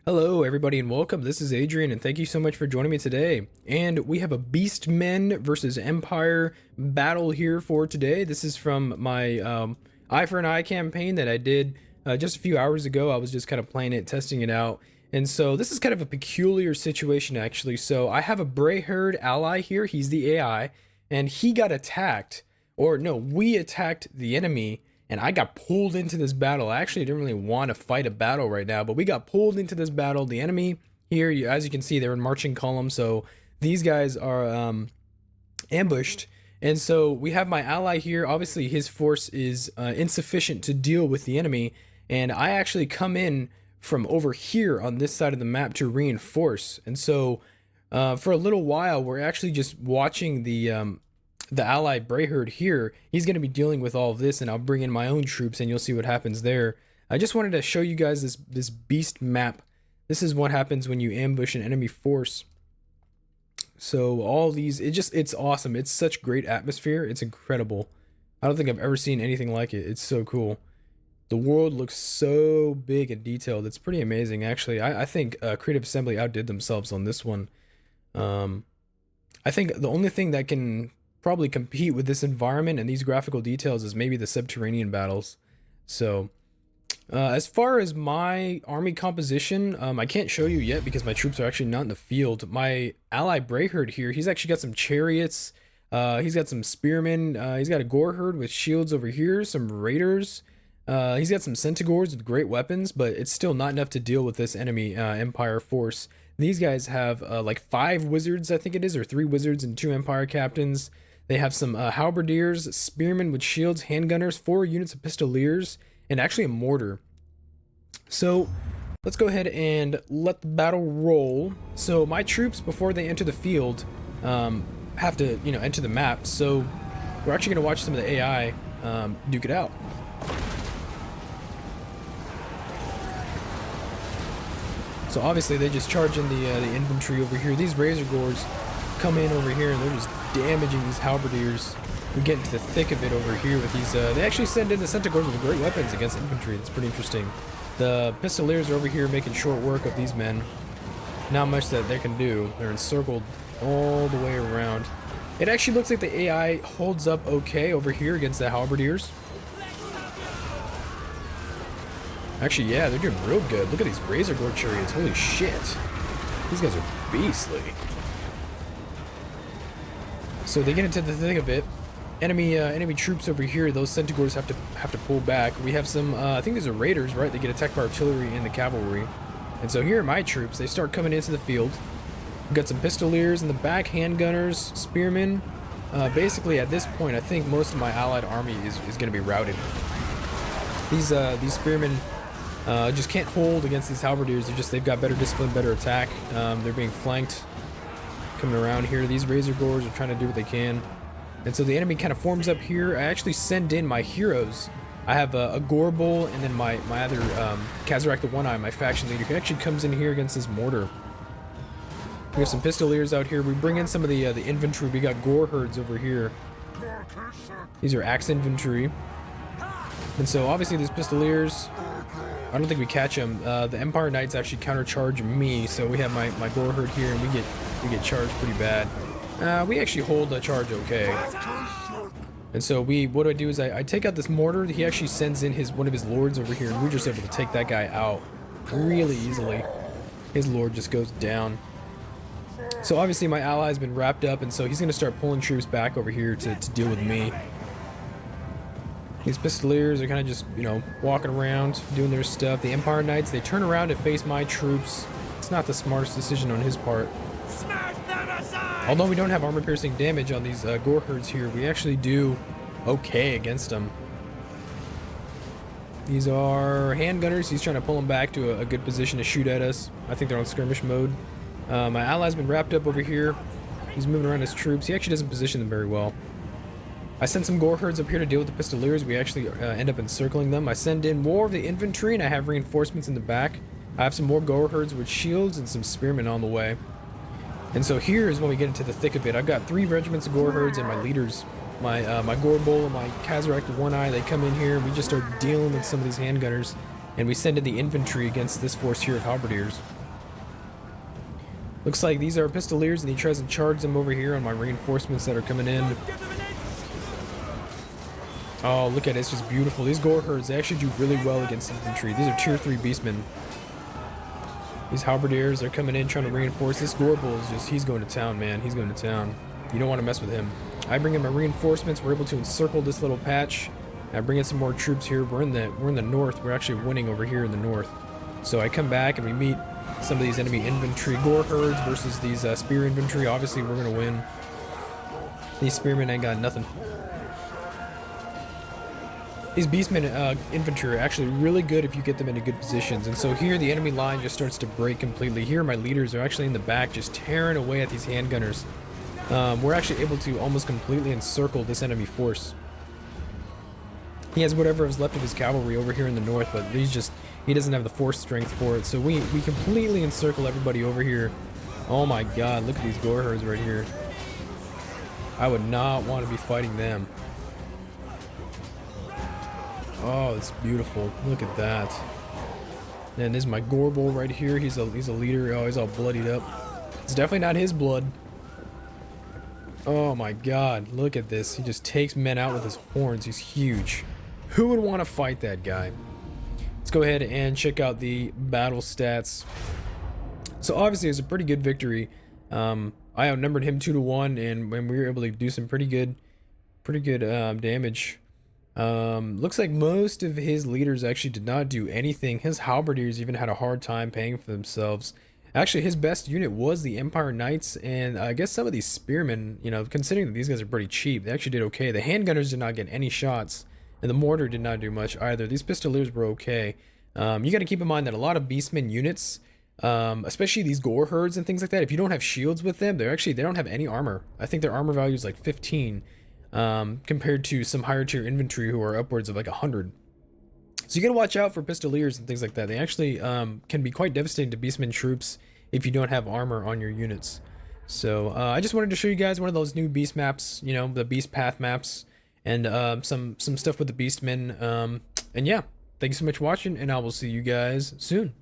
Hello, everybody, and welcome. This is Adrian, and thank you so much for joining me today. And we have a Beastmen versus Empire battle here for today. This is from my Eye for an Eye campaign that I did just a few hours ago. I was just kind of playing it, testing it out. And so this is kind of a peculiar situation, actually. So I have a gray-haired ally here. He's the AI, and he got attacked. Or no, we attacked the enemy, and I got pulled into this battle. I actually didn't really want to fight a battle right now, but we got pulled into this battle. The enemy here, as you can see, they're in marching column, so these guys are ambushed. And so we have my ally here. Obviously, his force is insufficient to deal with the enemy, and I actually come in from over here on this side of the map to reinforce. And so for a little while, we're actually just watching the ally Brayherd here. He's going to be dealing with all of this, and I'll bring in my own troops and you'll see what happens there. I just wanted to show you guys this beast map. This is what happens when you ambush an enemy force. So all these, it's awesome. It's such great atmosphere. It's incredible. I don't think I've ever seen anything like it. It's so cool. The world looks so big and detailed. It's pretty amazing, actually. I think Creative Assembly outdid themselves on this one. I think the only thing that can probably compete with this environment and these graphical details is maybe the subterranean battles. So as far as my army composition, I can't show you yet because my troops are actually not in the field. My ally Brayherd here, he's actually got some chariots, he's got some spearmen, he's got a gore herd with shields over here, some raiders, he's got some centaurs with great weapons, but it's still not enough to deal with this enemy Empire force. These guys have like 5 wizards, I think it is, or 3 wizards and 2 Empire captains. They have some halberdiers, spearmen with shields, handgunners, 4 units of pistoliers, and actually a mortar. So let's go ahead and let the battle roll. So my troops, before they enter the field, have to, enter the map. So we're actually going to watch some of the AI duke it out. So obviously they just charge in the infantry over here. These razor gores come in over here and they're just damaging these halberdiers. We get into the thick of it over here with these. They actually send in the centaurs with great weapons against infantry. That's pretty interesting. The pistoliers are over here making short work of these men. Not much that they can do. They're encircled all the way around. It actually looks like the AI holds up okay over here against the halberdiers. Actually, yeah, they're doing real good. Look at these razor gore chariots. Holy shit. These guys are beastly. So they get into the thick of it. Enemy troops over here. Those centaurs have to pull back. We have some. I think these are raiders, right? They get attacked by artillery and the cavalry. And so here are my troops. They start coming into the field. We've got some pistoliers in the back, handgunners, spearmen. Basically, at this point, I think most of my allied army is going to be routed. These spearmen just can't hold against these halberdiers. They've got better discipline, better attack. They're being flanked. Coming around here, these razor gores are trying to do what they can, and so the enemy kind of forms up here. I actually send in my heroes. I have a Gorbel and then my other Kazarak the One Eye, my faction leader. He actually comes in here against this mortar. We have some pistoliers out here. We bring in some of the infantry. We got gore herds over here. These are axe infantry, and so obviously these pistoliers, I don't think we catch them. The Empire Knights actually countercharge me, so we have my gore herd here, and we get charged pretty bad. We actually hold a charge okay. And so what do I do is I take out this mortar. He actually sends in one of his lords over here, and we're just able to take that guy out really easily. His lord just goes down. So obviously my ally's been wrapped up, and so he's going to start pulling troops back over here to deal with me. These pistoliers are kind of just, walking around, doing their stuff. The Empire Knights, they turn around to face my troops. It's not the smartest decision on his part. Although we don't have armor-piercing damage on these gore herds here, we actually do okay against them. These are handgunners. He's trying to pull them back to a good position to shoot at us. I think they're on skirmish mode. My ally's been wrapped up over here. He's moving around his troops. He actually doesn't position them very well. I send some gore herds up here to deal with the pistoliers. We actually end up encircling them. I send in more of the infantry, and I have reinforcements in the back. I have some more gore herds with shields and some spearmen on the way. And so here is when we get into the thick of it. I've got 3 regiments of gore herds and my leaders. My Gorbel and my Kazarak the One Eye, they come in here and we just start dealing with some of these handgunners. and we send in the infantry against this force here of halberdiers. Looks like these are pistoliers, and he tries to charge them over here on my reinforcements that are coming in. Oh, look at it, it's just beautiful. These gore herds, they actually do really well against infantry. These are tier 3 beastmen. These halberdiers are coming in trying to reinforce. This gore bull is just, he's going to town, man. He's going to town. You don't want to mess with him. I bring in my reinforcements. We're able to encircle this little patch. I bring in some more troops here. We're in the north. We're actually winning over here in the north. So I come back and we meet some of these enemy infantry gore herds versus these spear infantry. Obviously, we're gonna win. These spearmen ain't got nothing. These beastmen infantry are actually really good if you get them into good positions. And so here the enemy line just starts to break completely. Here my leaders are actually in the back just tearing away at these handgunners. We're actually able to almost completely encircle this enemy force. He has whatever is left of his cavalry over here in the north, but he doesn't have the force strength for it. So we completely encircle everybody over here. Oh my god, look at these gore herds right here. I would not want to be fighting them. Oh, it's beautiful. Look at that. And this is my gore bull right here. He's a leader. Oh, he's all bloodied up. It's definitely not his blood. Oh my god, look at this. He just takes men out with his horns. He's huge. Who would want to fight that guy? Let's go ahead and check out the battle stats. So obviously it's a pretty good victory. I outnumbered him 2-1, and when we were able to do some pretty good damage. Looks like most of his leaders actually did not do anything. His halberdiers even had a hard time paying for themselves. Actually, his best unit was the Empire Knights, and I guess some of these spearmen, you know, considering that these guys are pretty cheap, they actually did okay. The handgunners did not get any shots, and the mortar did not do much either. These pistoliers were okay. You got to keep in mind that a lot of beastmen units, especially these gore herds and things like that, if you don't have shields with them, they don't have any armor. I think their armor value is like 15, compared to some higher tier infantry who are upwards of like 100. So you gotta watch out for pistoliers and things like that. They actually can be quite devastating to beastmen troops if you don't have armor on your units. So I just wanted to show you guys one of those new beast maps, you know, the Beastpath maps, and some stuff with the beastmen. And yeah, thank you so much for watching, and I will see you guys soon.